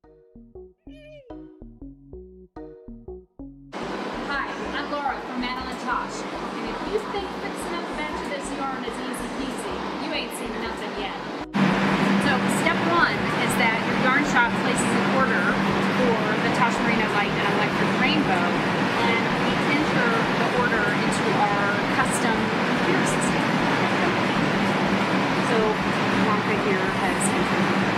Hi, I'm Laura from Madelinetosh, and if you think fixing up a batch of this yarn is easy peasy, you ain't seen nothing yet. So step one is that your yarn shop places an order for the Tosh Merino Light and Electric Rainbow, and we enter the order into our custom computer system. So Wonka here has entered the order.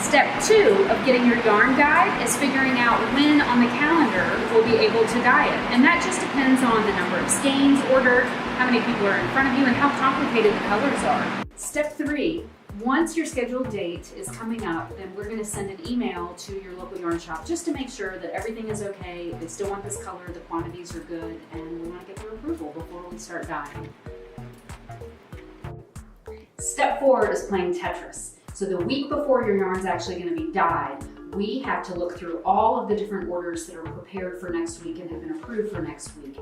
Step two of getting your yarn dyed is figuring out when on the calendar we'll be able to dye it. And that just depends on the number of skeins ordered, how many people are in front of you, and how complicated the colors are. Step three, once your scheduled date is coming up, then we're going to send an email to your local yarn shop just to make sure that everything is okay, they still want this color, the quantities are good, and we want to get their approval before we start dyeing. Step four is playing Tetris. So the week before your yarn's actually going to be dyed, we have to look through all of the different orders that are prepared for next week and have been approved for next week.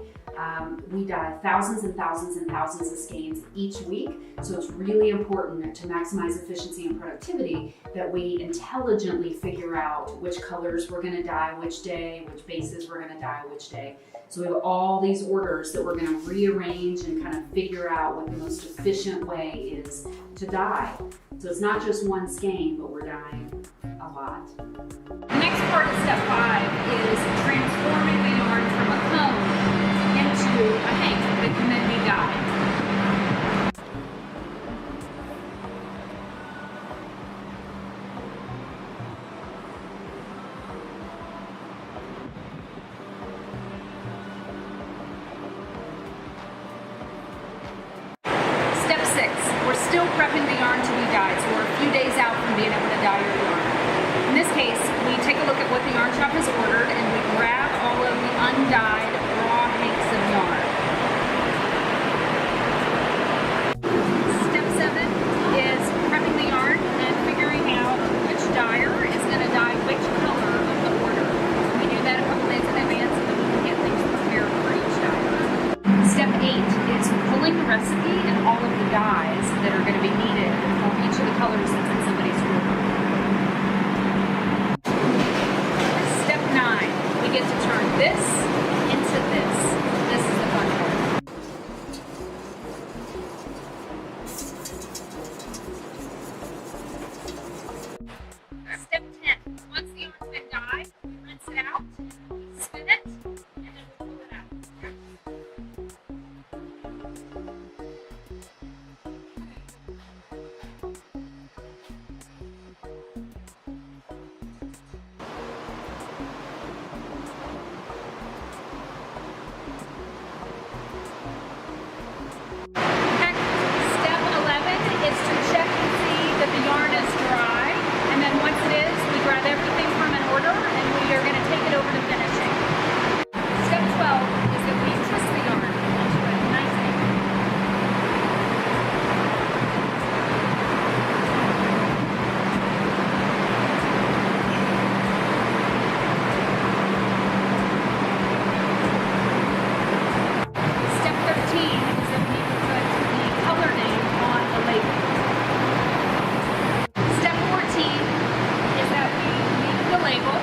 We dye thousands and thousands and thousands of skeins each week, so it's really important to maximize efficiency and productivity that we intelligently figure out which colors we're going to dye which day, which bases we're going to dye which day. So we have all these orders that we're going to rearrange and kind of figure out what the most efficient way is to dye. So it's not just one skein, but we're dyeing a lot. The next part of step five is transforming the yarn from a cone into a hank that can then be dyed. Step six, we're still prepping the yarn to be dyed, so we're a few days out from being able to dye your yarn. In this case, we take a look at what the yarn shop has ordered and we grab all of the undyed raw hanks of yarn. Step seven is prepping the yarn and figuring out which dyer is going to dye which color of the order. We do that a couple days in advance so that we can get things prepared for each dyer. Step eight is pulling the recipe and all of the dyes that are going to be needed for each of the colors that's in somebody's order. Step nine, we get to turn this into this. This is the fun part. Step 10, once the yarn's been dyed, we rinse it out, we spin it, and then we pull it out. Step 11 is to check and see that the yarn is dry, and then once it is, we grab everything from an order and we are going to take it over to finishing. Step 12 is that we twist the yarn into a nice angle. Step 13 is that we put the color name on the label. Step 14 is that we leave the label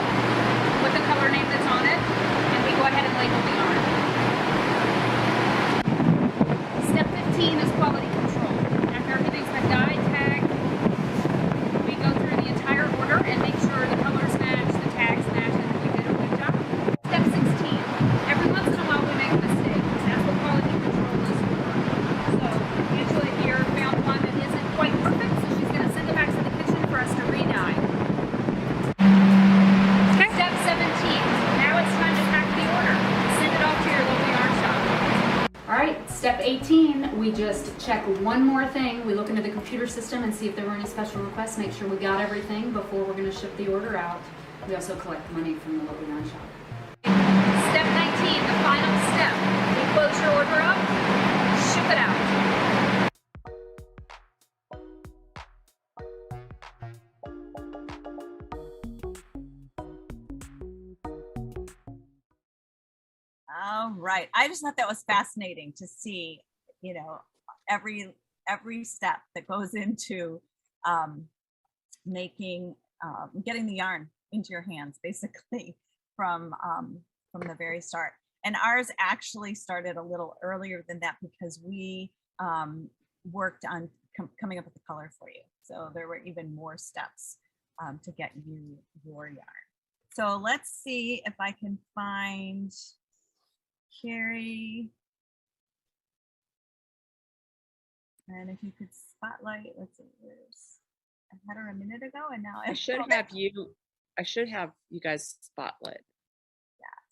with the color name that's on it, and we go ahead and label the yarn. Step 15 is quality control. After everything's been dyed, tagged, we go through the entire order and make sure the colors match, the tags match, and that we did a good job. Step 16, every once in a while we make a mistake. That's what quality control is for. So Angela here found one that isn't quite perfect, so she's going to send it back to the kitchen for us to re-dye. Okay. Step 17, now it's time to pack the order. Send it off to your local yarn shop. All right, step 18, we just check one more thing. We look into the computer system and see if there were any special requests, make sure we got everything before we're going to ship the order out. We also collect money from the local yarn shop. Step 19, the final step. We close your order up, ship it out. All right. I just thought that was fascinating to see, every every step that goes into making, getting the yarn into your hands, basically from the very start. And ours actually started a little earlier than that because we worked on coming up with the color for you. So there were even more steps to get you your yarn. So let's see if I can find Carrie. And if you could spotlight, let's see, I had her a minute ago and now I should have you guys spotlit. Yes.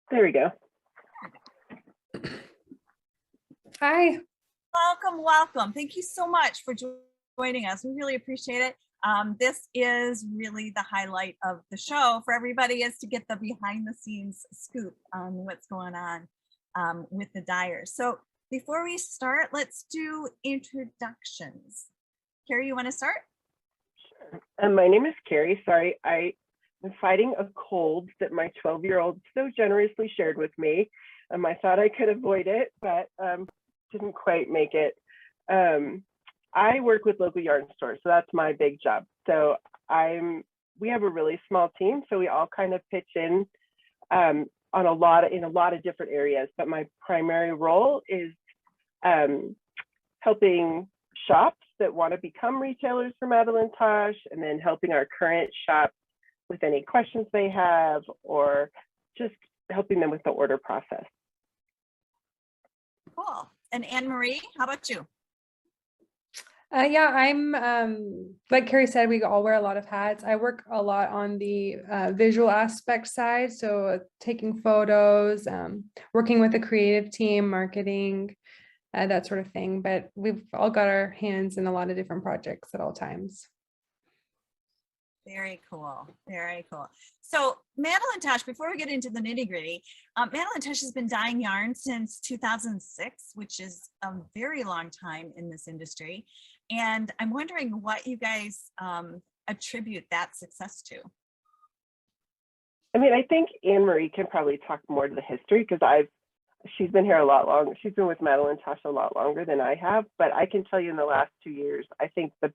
There we go. Hi. Welcome. Thank you so much for joining us. We really appreciate it. This is really the highlight of the show for everybody, is to get the behind the scenes scoop on what's going on with the dyers. So before we start, let's do introductions. Carrie, you want to start? Sure. My name is Carrie. Sorry, I'm fighting a cold that my 12-year-old so generously shared with me. I thought I could avoid it, but didn't quite make it. I work with local yarn stores, so that's my big job. So we have a really small team, so we all kind of pitch in on in a lot of different areas. But my primary role is helping shops that want to become retailers for Madelinetosh, and then helping our current shops with any questions they have, or just helping them with the order process. Cool. And Anne-Marie, how about you? Yeah, I'm like Carrie said, we all wear a lot of hats. I work a lot on the visual aspect side, so taking photos, working with the creative team, marketing, that sort of thing. But we've all got our hands in a lot of different projects at all times. Very cool. Very cool. So Madelinetosh, before we get into the nitty gritty, Madelinetosh has been dyeing yarn since 2006, which is a very long time in this industry. And I'm wondering what you guys attribute that success to. I mean, I think Anne-Marie can probably talk more to the history, because she's been here a lot longer. She's been with Madelinetosh a lot longer than I have, but I can tell you in the last 2 years, I think the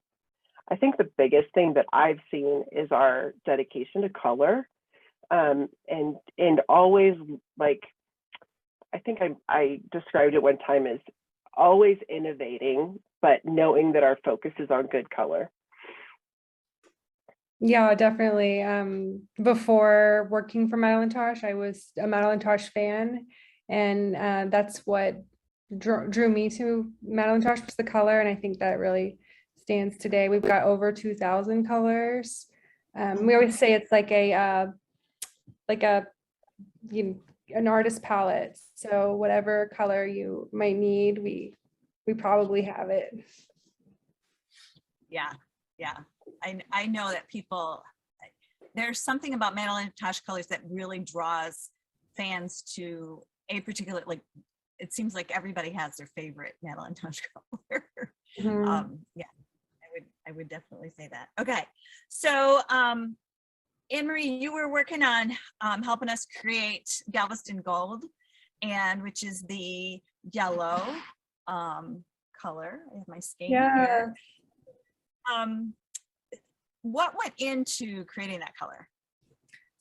biggest thing that I've seen is our dedication to color, and always, like, I think I described it one time as always innovating, but knowing that our focus is on good color. Yeah, definitely. Before working for Madelinetosh, I was a Madelinetosh fan, and that's what drew me to Madelinetosh, was the color, and I think that really stands today. We've got over 2,000 colors. We always say it's like an artist palette. So whatever color you might need, we probably have it. Yeah. I know that there's something about Madelinetosh colors that really draws fans to a particular, like, it seems like everybody has their favorite Madelinetosh color. Mm-hmm. Yeah, I would definitely say that. Okay, so Anne-Marie, you were working on helping us create Galveston Gold, and which is the yellow color. I have my skein here. What went into creating that color?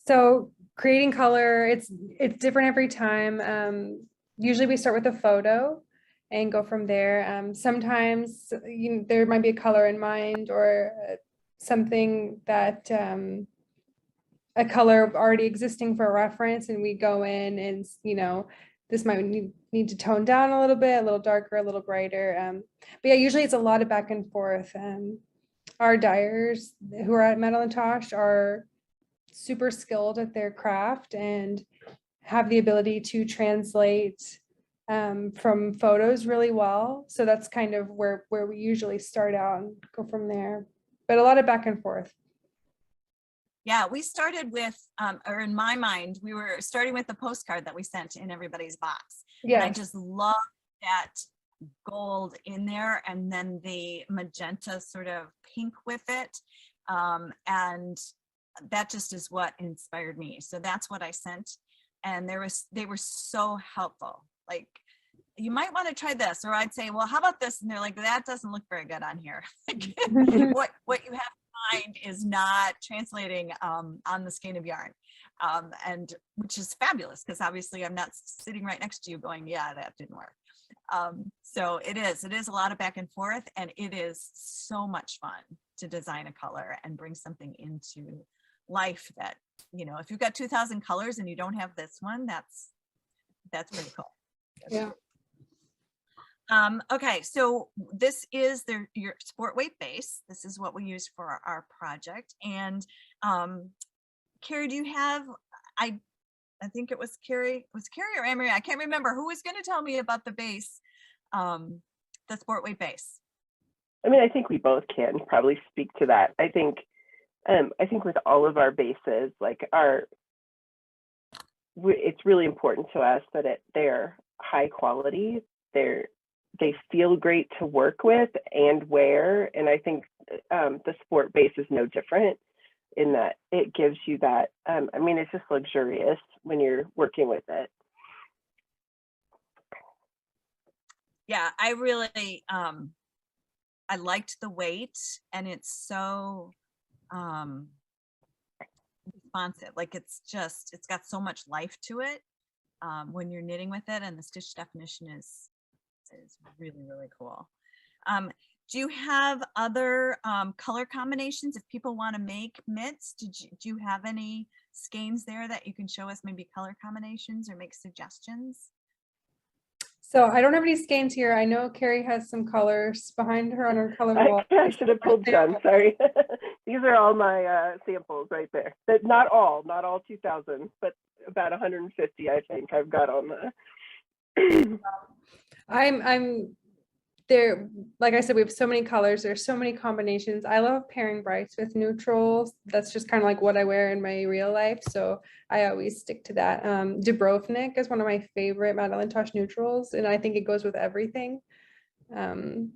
So creating color, it's different every time. Usually we start with a photo and go from there. Sometimes there might be a color in mind, or something that a color already existing for a reference, and we go in and this might need to tone down a little bit, a little darker, a little brighter. But yeah, usually it's a lot of back and forth. Our dyers who are at Madelinetosh are super skilled at their craft and have the ability to translate from photos really well. So that's kind of where we usually start out and go from there. But a lot of back and forth. Yeah, we started with, or in my mind, we were starting with the postcard that we sent in everybody's box. Yeah. And I just love that gold in there, and then the magenta sort of pink with it. And that just is what inspired me. So that's what I sent. And they were so helpful. Like, you might want to try this, or I'd say, well, how about this? And they're like, that doesn't look very good on here. What you have to find is not translating on the skein of yarn, and which is fabulous because obviously I'm not sitting right next to you going, yeah, that didn't work. So it is a lot of back and forth, and it is so much fun to design a color and bring something into life that, you know, if you've got 2,000 colors and you don't have this one, that's pretty cool. Yeah. Okay, so this is your sport weight base. This is what we use for our project. And Carrie, do you have, I think it was Carrie or Emery, I can't remember who was going to tell me about the base, the sport weight base. I mean, I think we both can probably speak to that. I think with all of our bases, like it's really important to us that they're high quality. They feel great to work with and wear. And I think the sport base is no different in that it gives you that, I mean, it's just luxurious when you're working with it. Yeah, I really, I liked the weight, and it's so responsive. Like it's got so much life to it when you're knitting with it, and the stitch definition is really, really cool. Do you have other color combinations if people want to make mitts? Do you have any skeins there that you can show us, maybe color combinations or make suggestions? So I don't have any skeins here. I know Carrie has some colors behind her on her color wall. I should have pulled some, sorry. These are all my samples right there. But not all 2,000, but about 150, I think I've got on the. I'm there. Like I said, we have so many colors. There's so many combinations. I love pairing brights with neutrals. That's just kind of like what I wear in my real life. So I always stick to that. Dubrovnik is one of my favorite Madelinetosh neutrals, and I think it goes with everything. And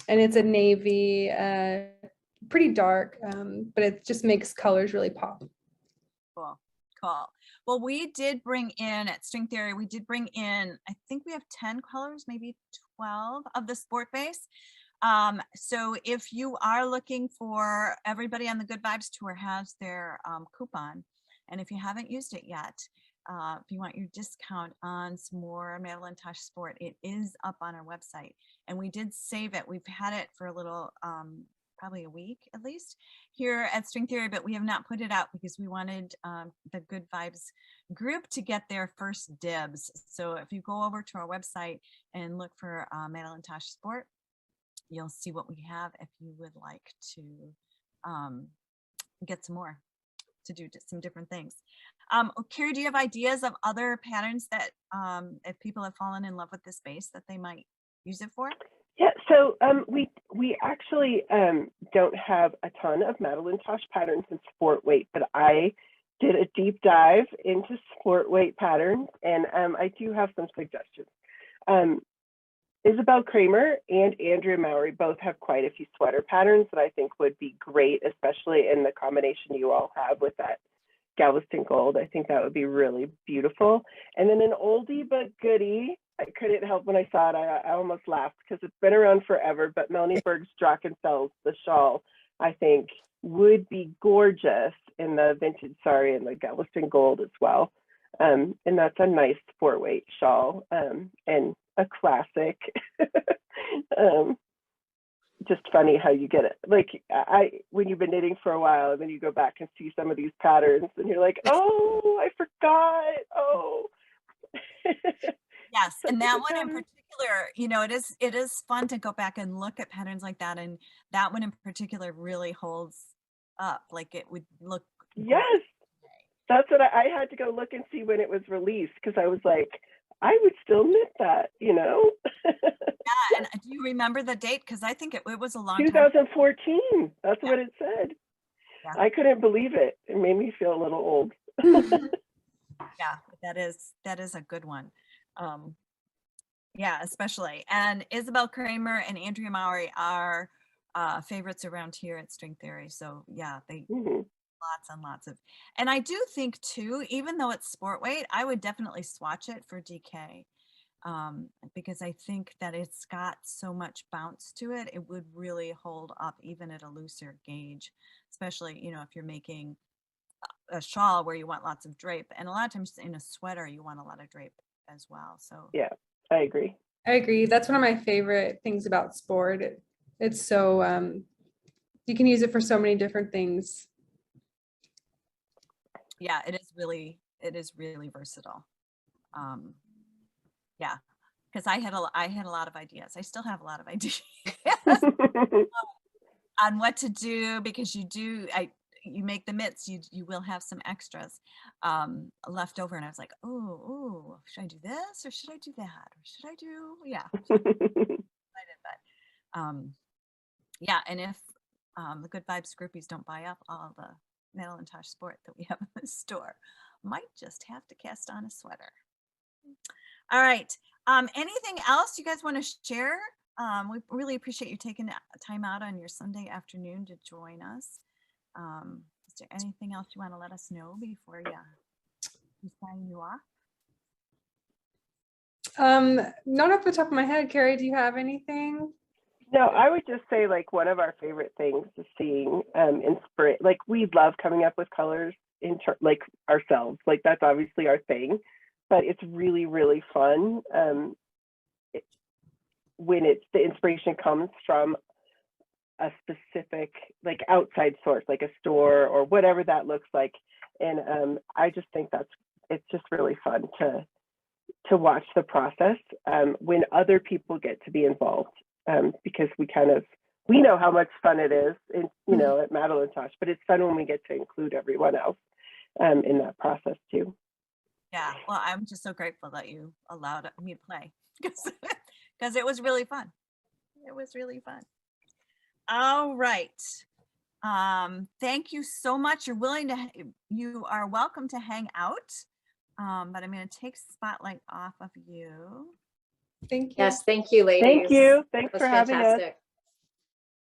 it's a navy, pretty dark, but it just makes colors really pop. Cool. Well, we did bring in at String Theory, I think we have 10 colors, maybe 12 of the sport base. So if you are looking for, everybody on the Good Vibes Tour has their coupon. And if you haven't used it yet, if you want your discount on some more Madelinetosh Sport, it is up on our website. And we did save it. We've had it for a little, probably a week at least here at String Theory, but we have not put it out because we wanted the Good Vibes group to get their first dibs. So if you go over to our website and look for Madelinetosh Sport, you'll see what we have if you would like to get some more, to do some different things. Carrie, do you have ideas of other patterns that if people have fallen in love with this base that they might use it for? Yeah, so we actually don't have a ton of Madelinetosh patterns in sport weight, but I did a deep dive into sport weight patterns, and I do have some suggestions. Isabel Kramer and Andrea Mowry both have quite a few sweater patterns that I think would be great, especially in the combination you all have with that Galveston gold. I think that would be really beautiful. And then an oldie but goodie, I couldn't help when I saw it. I almost laughed because it's been around forever, but Melanie Berg's Drachenfels, the shawl, I think would be gorgeous in the vintage sari and the Galveston gold as well. And that's a nice sport weight shawl and a classic. Just funny how you get it. Like when you've been knitting for a while and then you go back and see some of these patterns and you're like, oh, I forgot. Oh. Yes, and that one in particular, you know, it is fun to go back and look at patterns like that, and that one in particular really holds up. Like it would look. Yes, that's what I had to go look and see when it was released because I was like, I would still knit that, you know. Yeah, and do you remember the date? Because I think it was a long 2014. Time. That's what it said. Yeah. I couldn't believe it. It made me feel a little old. Yeah, that is a good one. Yeah, especially. And Isabel Kramer and Andrea Mowry are favorites around here at String Theory. So yeah, they lots and lots of, and I do think too, even though it's sport weight, I would definitely swatch it for DK. because I think that it's got so much bounce to it. It would really hold up even at a looser gauge, especially, you know, if you're making a shawl where you want lots of drape, and a lot of times in a sweater you want a lot of drape as well. So Yeah, I agree. I agree. That's one of my favorite things about sport. It's so you can use it for so many different things. yeah, it is really versatile. Yeah, because I had a lot of ideas. I still have a lot of ideas on what to do, because you make the mitts, you will have some extras left over, and I was like, oh, should I do this or should I do that or should I do but yeah, and if the Good Vibes groupies don't buy up all the Madelinetosh sport that we have in the store, might just have to cast on a sweater. All right. Anything else you guys want to share? We really appreciate you taking time out on your Sunday afternoon to join us. Is there anything else you want to let us know before we sign you off? Not off the top of my head. Carrie, do you have anything? No, I would just say, like, one of our favorite things is seeing inspire. Like, we love coming up with colors like ourselves. Like, that's obviously our thing, but it's really, really fun when the inspiration comes from a specific, like, outside source, like a store or whatever that looks like. And I just think it's just really fun to watch the process when other people get to be involved. Because we know how much fun it is, you know, at Madelinetosh, but it's fun when we get to include everyone else in that process too. Yeah, well, I'm just so grateful that you allowed me to play because it was really fun. It was really fun. All right. Thank you so much. You are welcome to hang out, but I'm going to take the spotlight off of you. Thank you. Yes, thank you, ladies. Thank you. That Thanks was for having us. fantastic.